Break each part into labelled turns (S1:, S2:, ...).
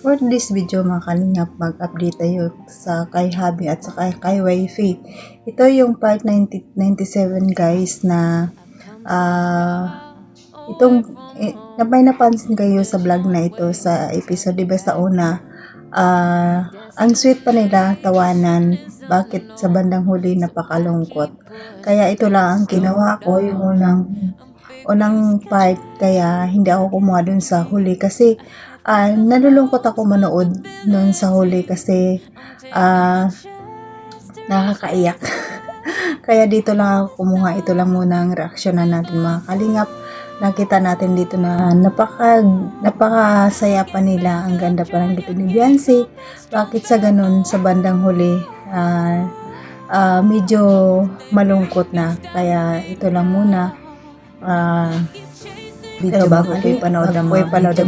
S1: For this video mga kalingap, mag-update tayo sa kay Habi at sa kay Wifey. Ito yung part 97 guys na itong may napansin kayo sa vlog na ito sa episode, diba sa una, ang sweet pa nila tawanan, bakit sa bandang huli napakalungkot. Kaya ito lang ang ginawa ko, yung unang part, kaya hindi ako kumuha dun sa huli kasi nalulungkot ako manood noon sa huli kasi nakakaiyak. Kaya dito lang ako kumuha. Ito lang muna ang reaksyonan natin mga kalingap. Nakita natin dito na napakasaya pa nila. Ang ganda pa ng dito ni Beyonce. Bakit sa ganun sa bandang huli medyo malungkot na. Kaya ito lang muna. Dito bago kayo panood ng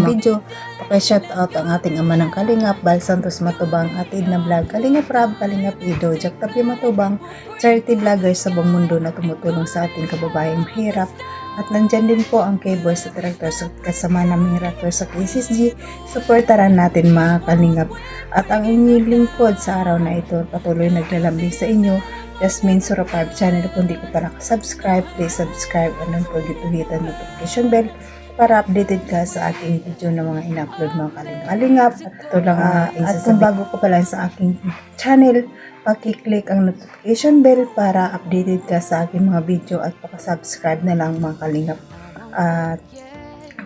S1: video, paki-shout out ang ating ama ng Kalingap, Bal Santos Matubang, atid na vlog, Kalingap Rab, Kalingap Ido, Jack Tapi Matubang, charity vloggers sa buong mundo na tumutulong sa ating kababayang mahirap. At nandyan din po ang K-Boys sa director sa kasama ng Miracle sa KCSG. Supportaran natin mga Kalingap. At ang inyong lingkod sa araw na ito, patuloy naglalambing sa inyo, Jasmine Surapab channel. Kung di ko pa nakasubscribe, please subscribe and don't forget to hit the notification bell para updated ka sa aking video na mga in-upload mga kalingap. At ito lang at kung bago ko pa lang sa aking channel, paki-click ang notification bell para updated ka sa aking mga video at paka-subscribe na lang mga kalingap. At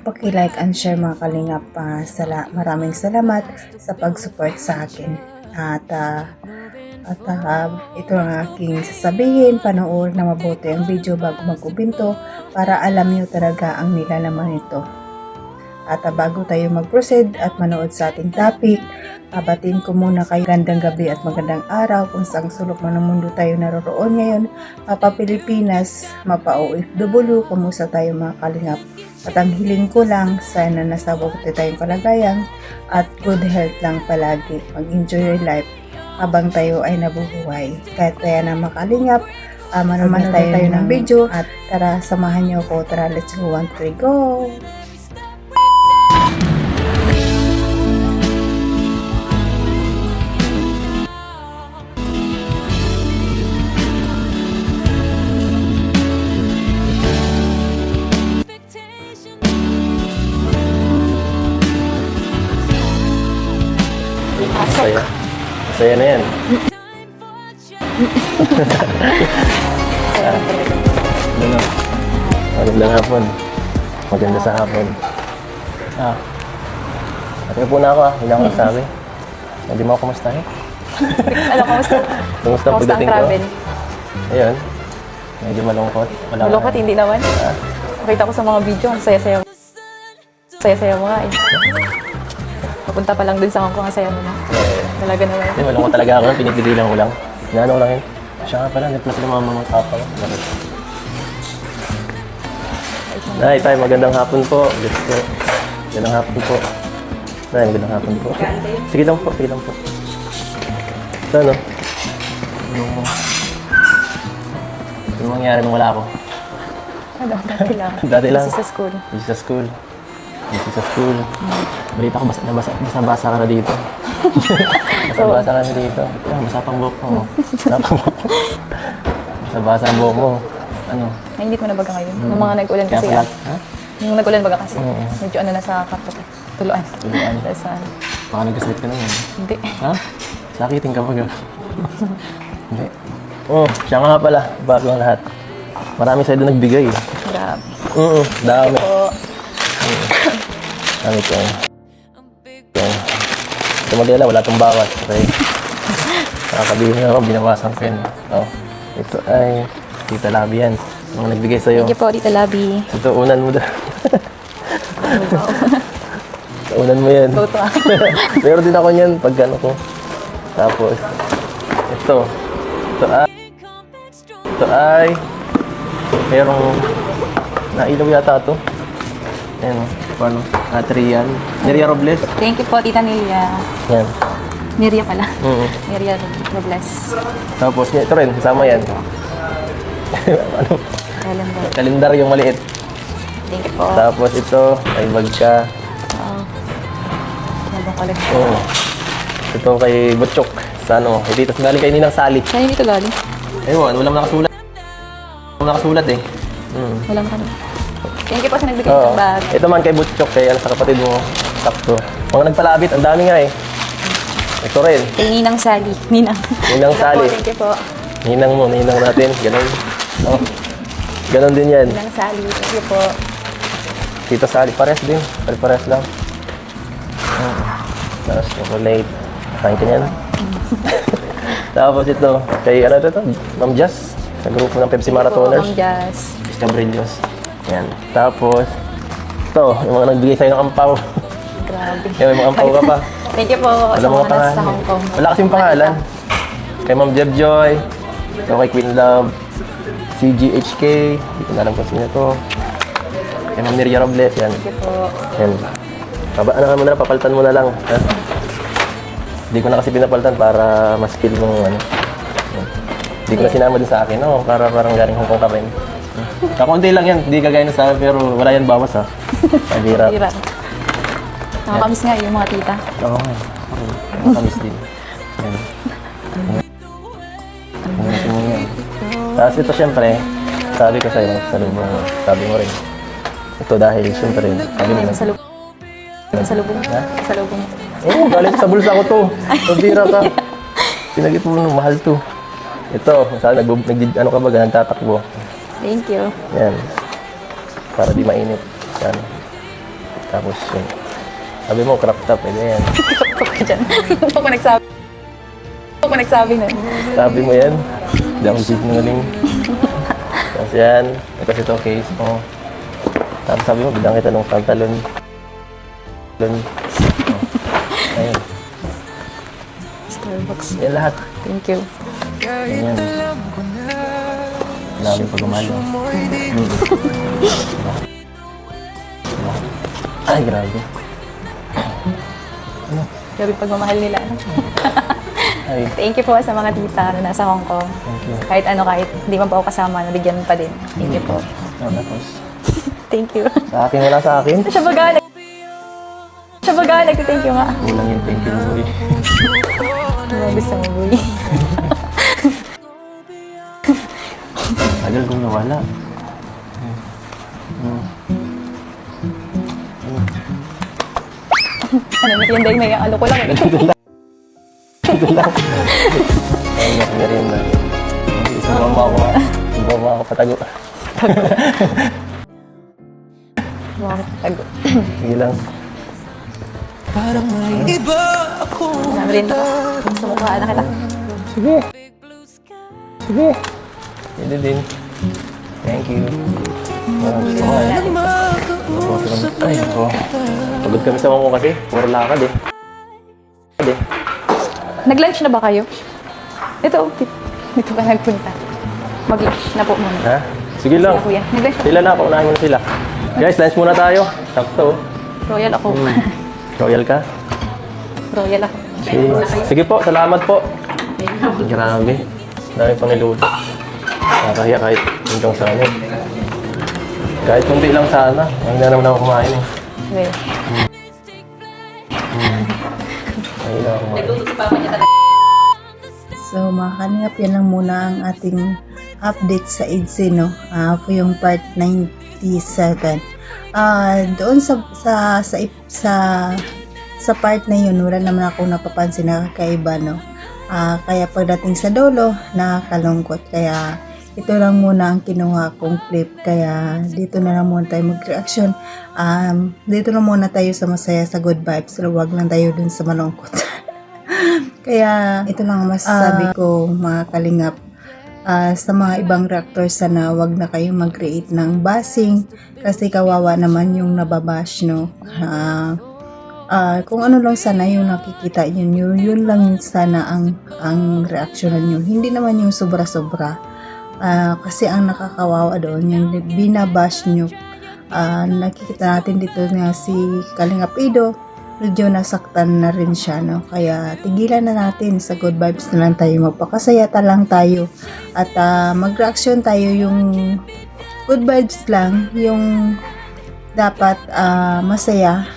S1: paki-like and share mga kalingap. Maraming salamat sa pag-support sa akin. At ito ang aking sasabihin, panoorin na mabuti ang video bago magkubinto para alam nyo talaga ang nilalaman nito. At bago tayo mag-proceed at manood sa ating topic, abatin ko muna kayo gandang gabi at magandang araw kung saang sulok man ng mundo tayo naroroon ngayon, mapa Pilipinas, mapa OFW, kumusta tayo mga kalingap. At ang hiling ko lang, sana nasa mabuti tayong kalagayan at good health lang palagi. Mag-enjoy your life habang tayo ay nabubuhay. Kahit kaya na makalingap, manood tayo ng video at tara, samahan niyo ako. Tara, let's go, 1, 3, go!
S2: Saya na yan. Magandang hapon. Maganda sa hapon. At po na ako Hindi ako nagsabi. Hindi mo ako kumustahin.
S3: Ano, kumusta?
S2: Kumusta
S3: ang
S2: pagdating ko?
S3: travel?
S2: Ayun. Medyo malungkot.
S3: Malungkot, hindi naman. Nakita ko sa mga video, ang saya-saya. Saya-saya mo nga eh. Papunta pa lang dun sa Hong Kong, ang saya mo na. Talaga naman.
S2: Hindi, malungkot talaga ako. Pinipigilan ko lang. Inaano ko lang yun. Siya nga pala, nagplas ng mga papa ko. Nay, tayo, magandang hapon po. Magandang hapon po. Nay, magandang hapon po. Sige lang po, sige lang po. So, ano? Ano mangyari nung wala ako?
S3: Ano, dati lang.
S2: Dati lang.
S3: Busy sa school.
S2: Busy sa school. Busy sa school. Balita ko, basa ka na dito. Basa ka na dito. Basa pang buhok mo. Basa ang buhok mo. Ano?
S3: Nainit mo na baga ngayon? Nung mga nag-ulan kasi.
S2: Kaya pala, ha?
S3: Nung nag-ulan baga kasi. Medyo ano na sa kapot. Tuluan. Tapos
S2: Baka nagkasakit ka na yun.
S3: hindi.
S2: Ha? Sakitin ka baga. Hindi. Siya nga pala. Bago ang lahat. Marami sa'yo doon nagbigay.
S3: Grabe.
S2: Dami.
S3: So,
S2: Dami ito. Ito mag-alala, wala itong bawas. Okay? Nakakabihin ako, binawasan ko yun. Ito ay Tita Labi yan. Mga nagbigay sa'yo.
S3: thank you po, Tita Labi.
S2: Ito, unan mo daw. Unan mo yan.
S3: Go to
S2: Meron din ako niyan pag ano ko. Tapos, ito ay, merong nailaw yata ito. Ayan, paano? Trian. Neria Robles.
S3: Thank you po, Tita Nelia.
S2: Yan.
S3: Neria pala. Neria Robles.
S2: Tapos, ito rin, kasama yan. Ano?
S3: Calendar.
S2: Kalendar yung maliit.
S3: Thank you po.
S2: Tapos ito, ay bag ka.
S3: chocolate.
S2: Oo. Ito kay Butchok. Sa ano, dito galing kay Ninang Sally.
S3: Saan dito galing?
S2: Ewan, walang nakasulat. Walang nakasulat eh.
S3: Walang kami. Thank you po sa nagbigay
S2: Oo.
S3: ng bag.
S2: Ito man kay Butchok, kay ano, sa kapatid mo. Sakto. Mga nagpalabit, ang dami nga eh. Ito rin.
S3: Kay Ninang Sally. Ninang.
S2: Ninang Sally.
S3: Thank you po.
S2: Ninang mo, ninang natin. Ganon. Oh. Ganon din yan.
S3: Ninang Sally. Thank you po.
S2: Tita Sally, pares din. Pares lang. Tapos chocolate. Kain ka niyan. Tapos ito, kay ano ito? Ma'am Jazz. Sa grupo ng Pepsi Marathoners.
S3: Ma'am Jazz.
S2: Cabrillos. Yan. Tapos, ito, yung mga nagbigay sa'yo ng ampaw.
S3: Grabe.
S2: Yan, may mga ampaw ka pa.
S3: Thank you po
S2: Wala
S3: sa
S2: mga
S3: mga nasa
S2: pangalan.
S3: Hong Kong.
S2: Wala kasing pangalan. Kay Ma'am Jeb Joy. Ito kay Queen Love. CGHK. Hindi ko na alam kung sino ito. Kay Ma'am Miria Robles. Yan.
S3: Thank you po.
S2: Yan. Ano mo na lang, papalitan mo na lang. Ha? Hindi ko na kasi pinapalitan para mas feel mong ano. Yan. Hindi ko na sinama din sa akin. No? Para parang galing Hong Kong ka rin. Kakunti lang yan. Hindi kagaya na sa akin pero wala yan bawas ha. Ang hirap.
S3: Hirap. Nakakamiss nga yung mga tita.
S2: Oo nga. Nakakamiss din. Yan. Yan. Tapos ito syempre, sabi ko sa'yo, sabi mo rin. Ito dahil syempre, sabi mo
S3: Ay,
S2: na.
S3: masalubong.
S2: Ha?
S3: Masalubong.
S2: Oo, galing sa bulsa ko to. Pabira ka. Pinagit mo nung mahal to. Ito, sabi ano ka ba, nagtatakbo.
S3: Thank you.
S2: Yan. Para di mainit. Yan. Tapos yun. Sabi mo, crop top, pwede yan.
S3: Kapag ka dyan. Ako nagsabi. Ako nagsabi na.
S2: Sabi mo yan. Hindi ako sinungaling. Tapos yan. Kasi ito case mo. Tapos sabi mo, bidang kita ng pantalon. Ayun.
S3: Starbucks.
S2: Yan lahat.
S3: Thank you.
S2: Yan. Dami pagmamalo. Ay, grabe.
S3: Grabe pagmamahal nila.
S2: Ay,
S3: Thank you po sa mga tita na nasa Hong Kong.
S2: thank you.
S3: Kahit hindi man po ako kasama, nabigyan pa din. Thank you po.
S2: Tapos,
S3: Thank you.
S2: sa akin, wala sa akin.
S3: Siya baga, thank you nga.
S2: Kulang yung thank you mo.
S3: Ano gusto mo, boy?
S2: Tagal kong nawala.
S3: Ano, yun dahil may ano ko lang eh.
S2: Ito lang. Ay, nakagarin na. Sumama ako patago.
S3: Bakit tago?
S2: Sige lang.
S3: Sabi rin ako. Sumukhaan na kita.
S2: Sige. Sige. Pwede din. Thank you. Ay, ako. Pagod kami sa mga mo kasi. Puro lakad eh.
S3: Nag-lunch na ba kayo? Ito, dito ka nagpunta. Mag-lunch na po muna.
S2: Ha? Sige lang.
S3: Sila kuya. Nag-lunch na.
S2: Sila na, paunahin mo na sila. Guys, lunch muna tayo. Sakto.
S3: Royal ako.
S2: Royal ka?
S3: Royal ako.
S2: Sige po, salamat po. Grabe. Dami pang niluto. Nakakahiya kahit hanggang sa ano. Kahit kunti lang sana. Ang na naman ako kumain eh.
S3: Okay.
S2: Ayun na ako kumain.
S1: So mga kaningap, yan lang muna ang ating update sa EDSA, no? Po yung part 97. Doon sa part na yun, wala naman ako napapansin na kakaiba, no? Kaya pagdating sa dulo, nakakalungkot. Kaya ito lang muna ang kinuha kong clip. Kaya dito na lang muna tayo mag-reaction. Dito na muna tayo sa masaya, sa good vibes. So, wag lang tayo dun sa malungkot. Kaya ito lang ang masasabi ko, mga kalingap. Sa mga ibang reactors, sana wag na kayong mag-create ng bashing kasi kawawa naman yung nababash, no? Kung ano lang sana yung nakikita yun lang sana ang reaksyonan nyo. Hindi naman yung sobra-sobra. Kasi ang nakakawawa doon, yung binabash nyo. Nakikita natin dito na si Kalingap Ido, medyo nasaktan na rin siya, no? Kaya tigilan na natin, sa good vibes na lang tayo, magpakasayata lang tayo at mag-reaction tayo yung good vibes lang, yung dapat masaya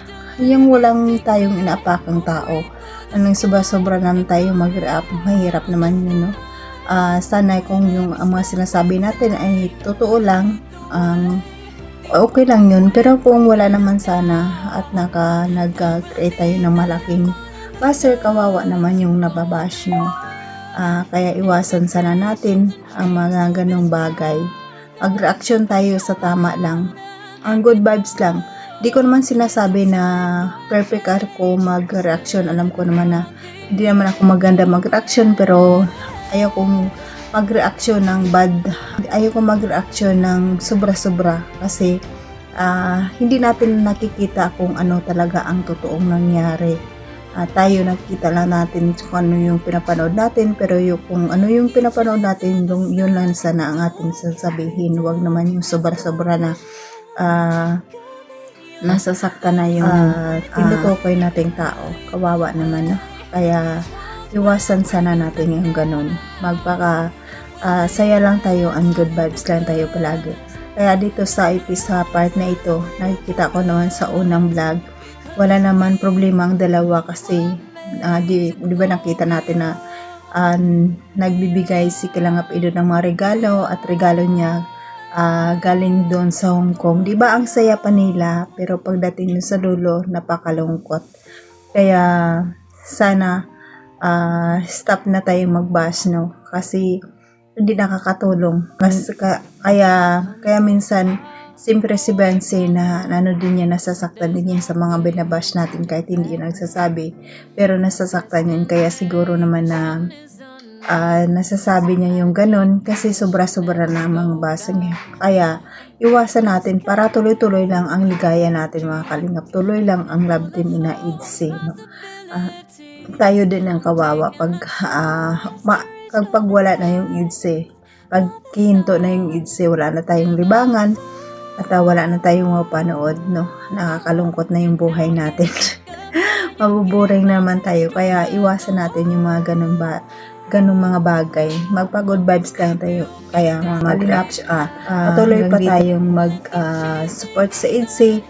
S1: yung walang tayong inaapakang tao. Anong sobra-sobra naman tayo mag-react, mahirap naman yun, no? Sana kung yung ang mga sinasabi natin ay totoo lang, okay lang yun. Pero kung wala naman sana at nag-create tayo ng malaking buzzer, kawawa naman yung nababash, no? Kaya iwasan sana natin ang mga ganong bagay. Mag-reaction tayo sa tama lang. Ang good vibes lang. Di ko naman sinasabi na perfect ako mag-reaction. Alam ko naman na hindi naman ako maganda mag-reaction, pero ayaw kong mag-reaction ng bad. Ayaw kong mag-reaction ng sobra-sobra kasi hindi natin nakikita kung ano talaga ang totoong nangyari. Tayo nakikita lang natin kung ano yung pinapanood natin, pero kung ano yung pinapanood natin, yun lang sana ang ating sasabihin. Huwag naman yung sobra-sobra na nasasaktan na yung tinutukoy nating tao. Kawawa naman, no? Kaya iwasan sana natin yung ganun. Saya lang tayo and good vibes lang tayo palagi. Kaya dito sa part na ito, nakikita ko naman sa unang vlog, wala naman problema ang dalawa kasi di ba nakita natin na nagbibigay si Kalingap Edo ng mga regalo at regalo niya galing doon sa Hong Kong. Di ba ang saya pa nila, pero pagdating sa dulo napakalungkot. Kaya sana stop na tayong mag-bash, no? Kasi hindi nakakatulong. Kaya minsan siyempre si Bensi na ano din niya, nasasaktan din niya sa mga binabash natin kahit hindi yun nagsasabi, pero nasasaktan yun. Kaya siguro naman na nasasabi niya yung ganun kasi sobra-sobra na mga basa niya. Kaya iwasan natin para tuloy-tuloy lang ang ligaya natin, mga kalingap. Tuloy lang ang love team ina Idse, no? Tayo din ang kawawa pag wala na yung Idse. Pag kihinto na yung Idse, wala na tayong libangan at wala na tayong mapanood, no? Nakakalungkot na yung buhay natin. Mabuboring naman tayo. Kaya iwasan natin yung mga ganun mga bagay. Magpa-good vibes lang tayo. Kaya patuloy pa tayong mag-support sa IDSI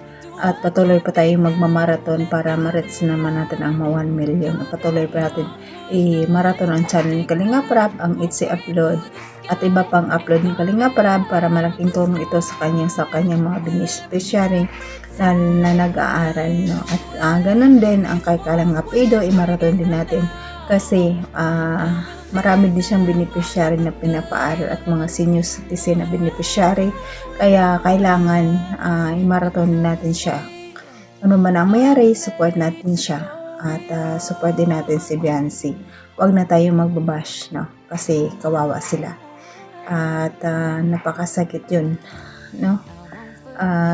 S1: at patuloy pa tayong magmamarathon para ma-reach naman natin ang 1 million. Patuloy pa natin i-marathon ang channel ni Kalingap Rab, ang IDSI upload at iba pang upload ni Kalingap Rab para malaking tulong ito sa kanyang mga beneficiary na nag-aaral, no? At ganun din ang kay Kalingap Edo, i-marathon din natin kasi marami din siyang beneficiary na pinapaaral at mga senior citizen na beneficiary, kaya kailangan i-marathon natin siya. Ano man ang mayari, support natin siya at support din natin si Biancy. Huwag na tayo magbabash, no? Kasi kawawa sila at napakasakit yun, no?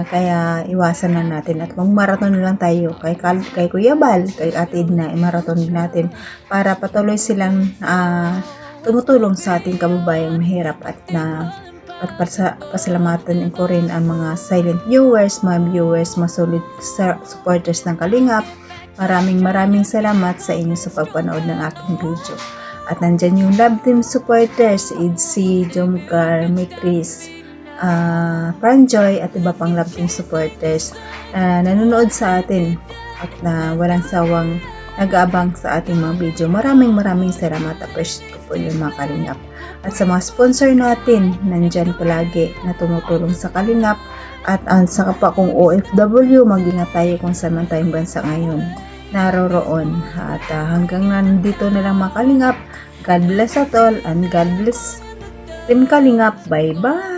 S1: Kaya iwasan lang natin at mag-marathon lang tayo kay Kuya Bal, kay Ate Edna, i-marathon natin para patuloy silang tumutulong sa ating kababayang mahirap at pasalamatan ko rin ang mga silent viewers, mga viewers, mga solid supporters ng Kalingap. Maraming salamat sa inyo sa pagpanood ng aking video. At nandyan yung love team supporters, Idsi, Jomcar, Mikris, Franjoy at iba pang love team supporters na nanonood sa atin at na walang sawang nag-aabang sa ating mga video. Maraming salamat. Appreciate ko po yung mga Kalingap. At sa mga sponsor natin, nandyan palagi na tumutulong sa Kalingap. At sa kapwa kong OFW, mag-ingat tayo kung saan man tayong bansa ngayon naroroon. At hanggang nandito na lang mga Kalingap. God bless at all and God bless Team Kalingap. Bye-bye!